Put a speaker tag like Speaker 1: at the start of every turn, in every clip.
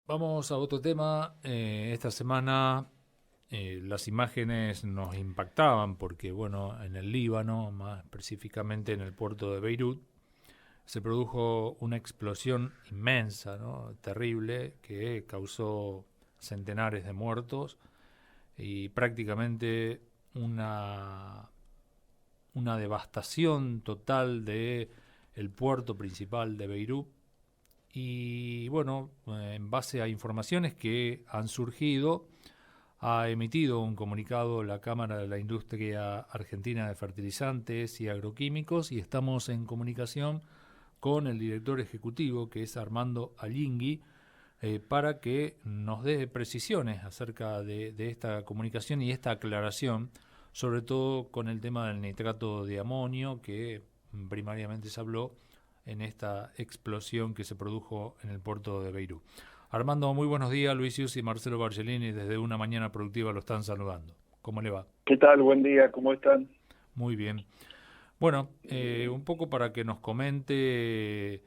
Speaker 1: Vamos a otro tema. Esta semana las imágenes nos impactaban porque, bueno, en el Líbano, más específicamente en el puerto de Beirut, se produjo una explosión inmensa, ¿no? Terrible, que causó centenares de muertos y prácticamente una devastación total de el puerto principal de Beirut. Y bueno, en base a informaciones que han surgido, ha emitido un comunicado la Cámara de la Industria Argentina de Fertilizantes y Agroquímicos y estamos en comunicación con el director ejecutivo, que es Armando Alingui, para que nos dé precisiones acerca de esta comunicación y esta aclaración, sobre todo con el tema del nitrato de amonio, que primariamente se habló en esta explosión que se produjo en el puerto de Beirut. Armando, muy buenos días. Luis Sius y Marcelo Bargelini desde Una Mañana Productiva lo están saludando. ¿Cómo le va?
Speaker 2: ¿Qué tal? Buen día, ¿cómo están?
Speaker 1: Muy bien. Bueno, un poco para que nos comente,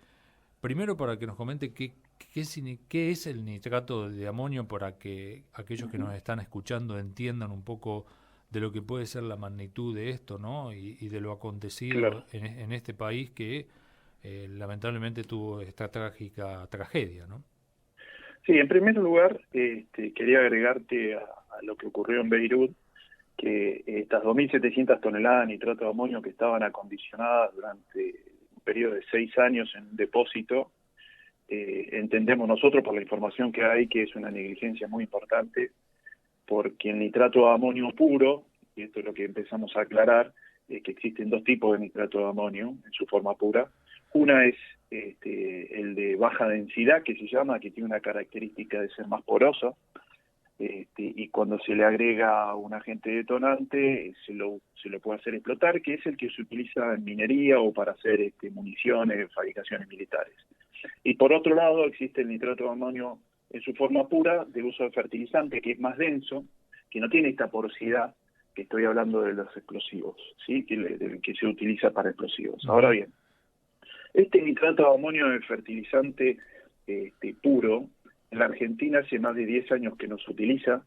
Speaker 1: primero para que nos comente qué es el nitrato de amonio para que aquellos que nos están escuchando entiendan un poco de lo que puede ser la magnitud de esto, ¿no? Y de lo
Speaker 2: Claro.
Speaker 1: acontecido en este país que lamentablemente tuvo esta trágica tragedia, ¿no?
Speaker 2: Sí, en primer lugar, quería agregarte a lo que ocurrió en Beirut, que estas 2.700 toneladas de nitrato de amonio que estaban acondicionadas durante un periodo de 6 años en depósito, entendemos nosotros por la información que hay que es una negligencia muy importante, porque el nitrato de amonio puro, y esto es lo que empezamos a aclarar, que existen dos tipos de nitrato de amonio en su forma pura. Una es el de baja densidad, que se llama, que tiene una característica de ser más poroso, y cuando se le agrega un agente detonante se lo puede hacer explotar, que es el que se utiliza en minería o para hacer municiones, fabricaciones militares. Y por otro lado existe el nitrato de amonio en su forma pura de uso de fertilizante, que es más denso, que no tiene esta porosidad que estoy hablando de los explosivos, ¿sí? que se utiliza para explosivos. Ahora
Speaker 1: Uh-huh.
Speaker 2: bien, este nitrato de amonio de fertilizante puro, en la Argentina hace más de 10 años que no se utiliza,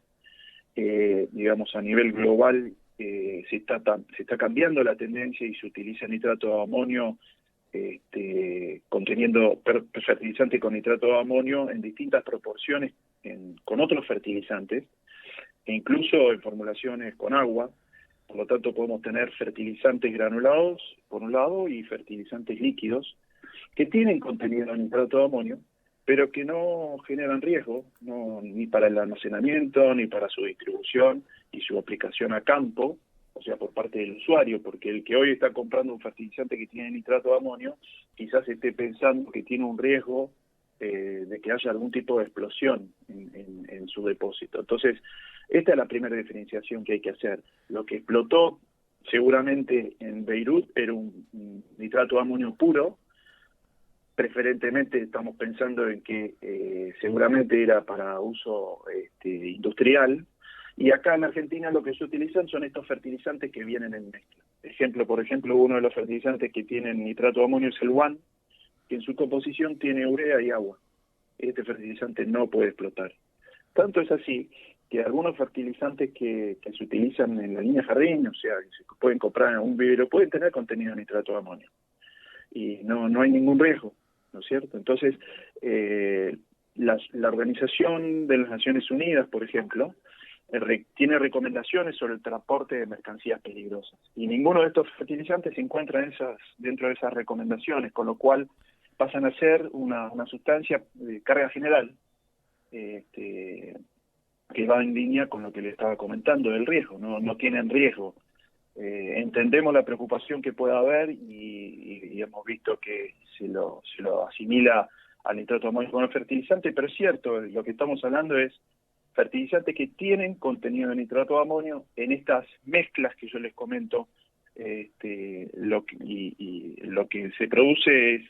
Speaker 2: digamos a nivel global se está cambiando la tendencia y se utiliza nitrato de amonio conteniendo fertilizante con nitrato de amonio en distintas proporciones con otros fertilizantes, e incluso en formulaciones con agua. Por lo tanto, podemos tener fertilizantes granulados, por un lado, y fertilizantes líquidos, que tienen contenido de nitrato de amonio, pero que no generan riesgo, ni para el almacenamiento, ni para su distribución y su aplicación a campo, o sea, por parte del usuario, porque el que hoy está comprando un fertilizante que tiene nitrato de amonio, quizás esté pensando que tiene un riesgo de que haya algún tipo de explosión en su depósito. Entonces, esta es la primera diferenciación que hay que hacer. Lo que explotó seguramente en Beirut era un nitrato de amonio puro. Preferentemente estamos pensando en que seguramente era para uso industrial, y acá en Argentina lo que se utilizan son estos fertilizantes que vienen en mezcla. Por ejemplo, uno de los fertilizantes que tienen nitrato de amonio es el WAN, que en su composición tiene urea y agua. Este fertilizante no puede explotar. Tanto es así que algunos fertilizantes que se utilizan en la línea jardín, o sea, que se pueden comprar en un vivero, pueden tener contenido de nitrato de amonio. Y no hay ningún riesgo, ¿no es cierto? Entonces, la Organización de las Naciones Unidas, por ejemplo, tiene recomendaciones sobre el transporte de mercancías peligrosas. Y ninguno de estos fertilizantes se encuentra dentro de esas recomendaciones, con lo cual pasan a ser una sustancia de carga general, que va en línea con lo que le estaba comentando del riesgo, no tienen riesgo. Entendemos la preocupación que pueda haber y hemos visto que se lo asimila al nitrato de amonio como fertilizante, pero es cierto, lo que estamos hablando es fertilizantes que tienen contenido de nitrato de amonio en estas mezclas que yo les comento. Lo que se produce es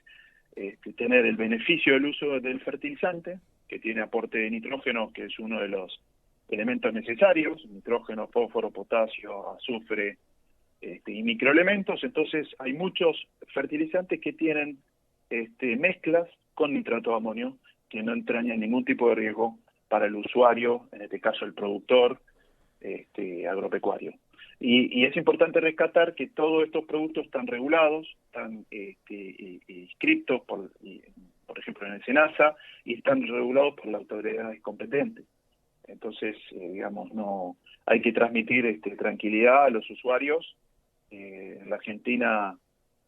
Speaker 2: tener el beneficio del uso del fertilizante, que tiene aporte de nitrógeno, que es uno de los elementos necesarios, nitrógeno, fósforo, potasio, azufre, y microelementos. Entonces hay muchos fertilizantes que tienen mezclas con nitrato de amonio que no entrañan ningún tipo de riesgo para el usuario, en este caso el productor agropecuario. Y es importante rescatar que todos estos productos están regulados, están inscritos, por ejemplo, en el SENASA, y están regulados por las autoridades competentes. Entonces, digamos, no hay que transmitir tranquilidad a los usuarios. En la Argentina,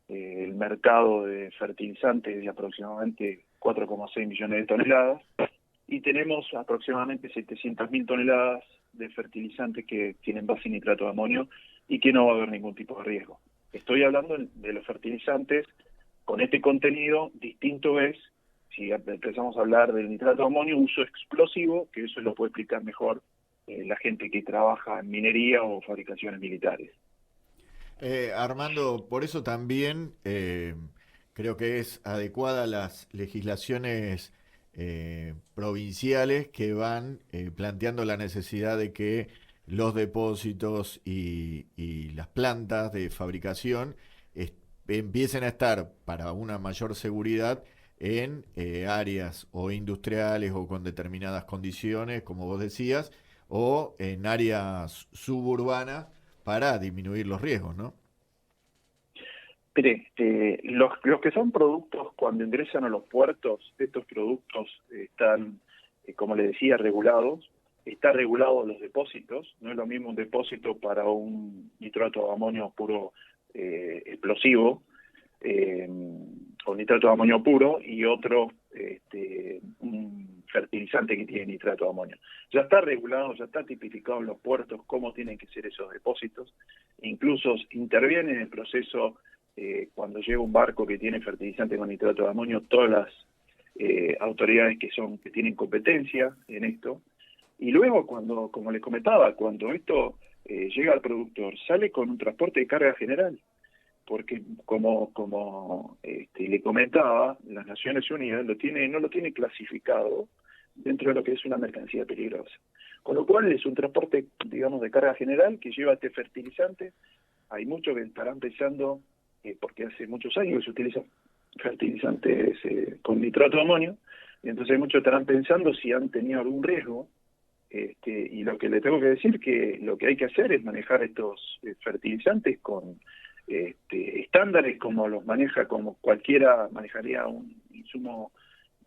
Speaker 2: el mercado de fertilizantes es de aproximadamente 4,6 millones de toneladas, y tenemos aproximadamente 700.000 toneladas de fertilizantes que tienen base nitrato de amonio y que no va a haber ningún tipo de riesgo. Estoy hablando de los fertilizantes con este contenido. Distinto es si empezamos a hablar del nitrato de amonio, uso explosivo, que eso lo puede explicar mejor la gente que trabaja en minería o fabricaciones militares.
Speaker 3: Armando, por eso también creo que es adecuada las legislaciones provinciales que van planteando la necesidad de que los depósitos y las plantas de fabricación empiecen a estar para una mayor seguridad en áreas o industriales o con determinadas condiciones, como vos decías, o en áreas suburbanas para disminuir los riesgos, ¿no?
Speaker 2: Mire, los que son productos, cuando ingresan a los puertos, estos productos están, como le decía, regulados. Está regulado los depósitos. No es lo mismo un depósito para un nitrato de amonio puro explosivo, o nitrato de amonio puro, y otro, un fertilizante que tiene nitrato de amonio. Ya está regulado, ya está tipificado en los puertos cómo tienen que ser esos depósitos. Incluso interviene en el proceso, cuando llega un barco que tiene fertilizante con nitrato de amonio, todas las autoridades que tienen competencia en esto. Y luego, cuando, como les comentaba, cuando esto llega al productor, sale con un transporte de carga general, porque como le comentaba, las Naciones Unidas no lo tiene clasificado dentro de lo que es una mercancía peligrosa. Con lo cual es un transporte, digamos, de carga general que lleva este fertilizante. Hay muchos que estarán pensando, porque hace muchos años que se utilizan fertilizantes con nitrato de amonio, y entonces muchos estarán pensando si han tenido algún riesgo. Y lo que le tengo que decir que lo que hay que hacer es manejar estos fertilizantes con estándares como los maneja, como cualquiera manejaría un insumo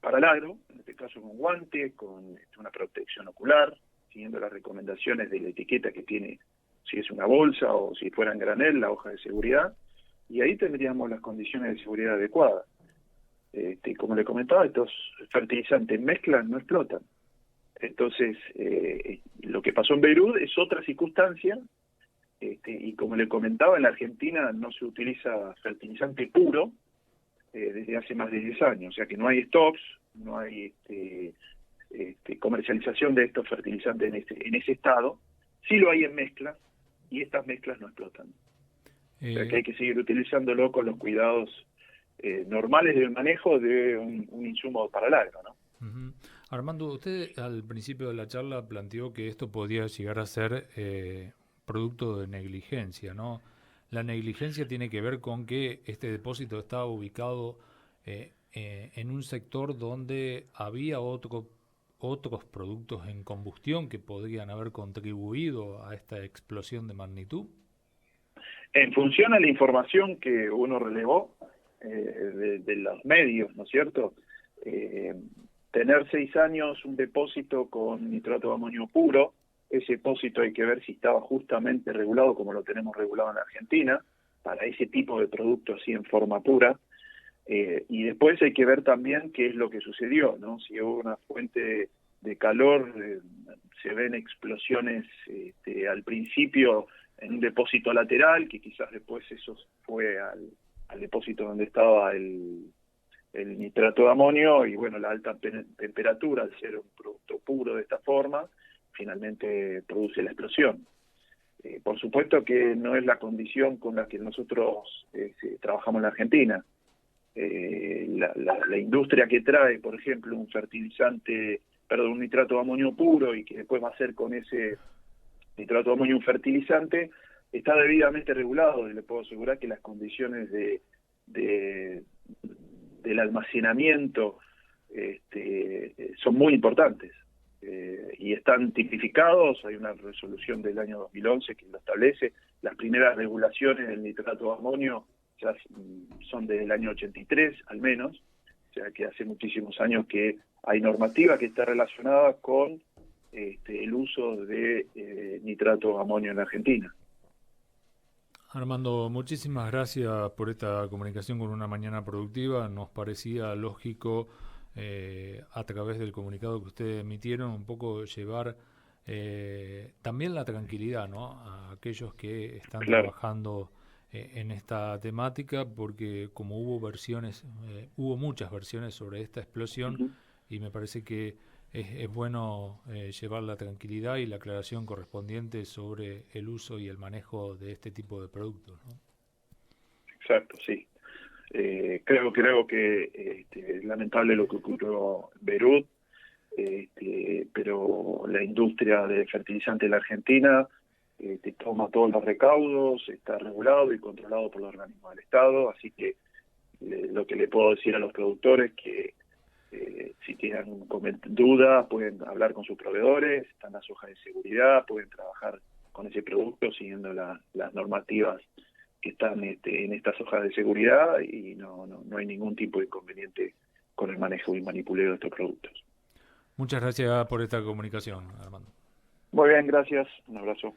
Speaker 2: para el agro, en este caso con guantes, con una protección ocular, siguiendo las recomendaciones de la etiqueta que tiene, si es una bolsa o si fuera en granel, la hoja de seguridad, y ahí tendríamos las condiciones de seguridad adecuadas. Como le comentaba, estos fertilizantes mezclan, no explotan. Entonces, lo que pasó en Beirut es otra circunstancia, y como le comentaba, en la Argentina no se utiliza fertilizante puro desde hace más de 10 años, o sea que no hay stocks, no hay comercialización de estos fertilizantes en ese estado. Sí lo hay en mezclas, y estas mezclas no explotan. O sea que hay que seguir utilizándolo con los cuidados normales del manejo de un insumo para el agro, ¿no?
Speaker 1: Uh-huh. Armando, usted al principio de la charla planteó que esto podía llegar a ser producto de negligencia, ¿no? La negligencia tiene que ver con que este depósito estaba ubicado en un sector donde había otros productos en combustión que podrían haber contribuido a esta explosión de magnitud.
Speaker 2: En función a la información que uno relevó de los medios, ¿no es cierto? Tener 6 años un depósito con nitrato de amonio puro, ese depósito hay que ver si estaba justamente regulado como lo tenemos regulado en la Argentina, para ese tipo de producto así en forma pura, y después hay que ver también qué es lo que sucedió, ¿no? Si hubo una fuente de calor, se ven explosiones al principio en un depósito lateral, que quizás después eso fue al depósito donde estaba el nitrato de amonio, y bueno, la alta temperatura, al ser un producto puro de esta forma, finalmente produce la explosión. Por supuesto que no es la condición con la que nosotros trabajamos en la Argentina. La industria que trae, por ejemplo, un nitrato de amonio puro, y que después va a ser con ese nitrato de amonio un fertilizante, está debidamente regulado, y le puedo asegurar que las condiciones del almacenamiento son muy importantes y están tipificados. Hay una resolución del año 2011 que lo establece. Las primeras regulaciones del nitrato de amonio ya son del año 83 al menos, o sea que hace muchísimos años que hay normativa que está relacionada con el uso de nitrato de amonio en Argentina.
Speaker 1: Armando, muchísimas gracias por esta comunicación con Una Mañana Productiva. Nos parecía lógico, a través del comunicado que ustedes emitieron, un poco llevar también la tranquilidad, ¿no?, a aquellos que están trabajando en esta temática, porque como hubo muchas versiones sobre esta explosión, y me parece que es bueno llevar la tranquilidad y la aclaración correspondiente sobre el uso y el manejo de este tipo de productos, ¿no?
Speaker 2: Exacto, sí. Creo que es lamentable lo que ocurrió en Beirut, pero la industria de fertilizantes en la Argentina toma todos los recaudos, está regulado y controlado por los organismos del Estado, así que lo que le puedo decir a los productores que si tienen dudas pueden hablar con sus proveedores, están las hojas de seguridad, pueden trabajar con ese producto siguiendo las normativas que están en estas hojas de seguridad, y no hay ningún tipo de inconveniente con el manejo y manipuleo de estos productos.
Speaker 1: Muchas gracias por esta comunicación, Armando.
Speaker 2: Muy bien, gracias. Un abrazo.